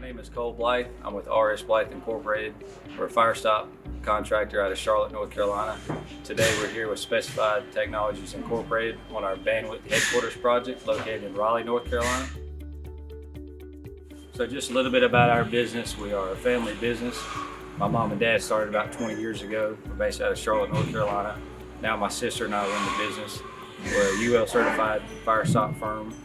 name is Cole Blythe. I'm with R.S. Blythe Incorporated. We're a firestop contractor out of Charlotte, North Carolina. Today we're here with Specified Technologies Incorporated on our bandwidth headquarters project located in Raleigh, North Carolina. So just a little bit about our business. We are a family business. My mom and dad started about 20 years ago. We're based out of Charlotte, North Carolina. Now my sister and I run the business. We're a UL certified firestop firm.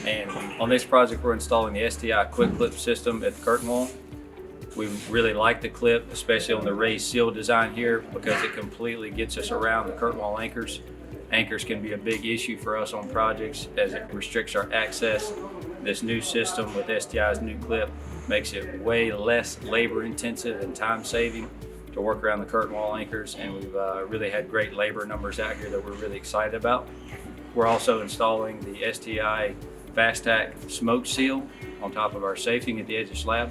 And on this project, we're installing the STI quick clip system at the curtain wall. We really like the clip, especially on the raised seal design here, because it completely gets us around the curtain wall anchors. Anchors can be a big issue for us on projects as it restricts our access. This new system with STI's new clip makes it way less labor intensive and time saving to work around the curtain wall anchors, and we've really had great labor numbers out here that we're really excited about. We're also installing the STI Fast Tack SpecSeal on top of our safety at the edge of slab.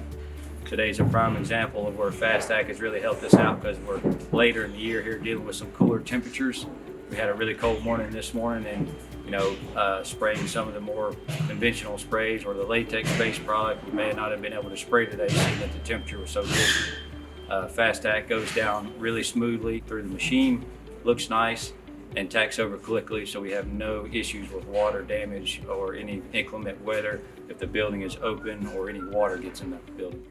Today's a prime example of where Fast Tack has really helped us out because we're later in the year here dealing with some cooler temperatures. We had a really cold morning this morning, and spraying some of the more conventional sprays or the latex-based product we may not have been able to spray today, seeing that the temperature was so good. Fast Tack goes down really smoothly through the machine, looks nice, and tacks over quickly, so we have no issues with water damage or any inclement weather if the building is open or any water gets in the building.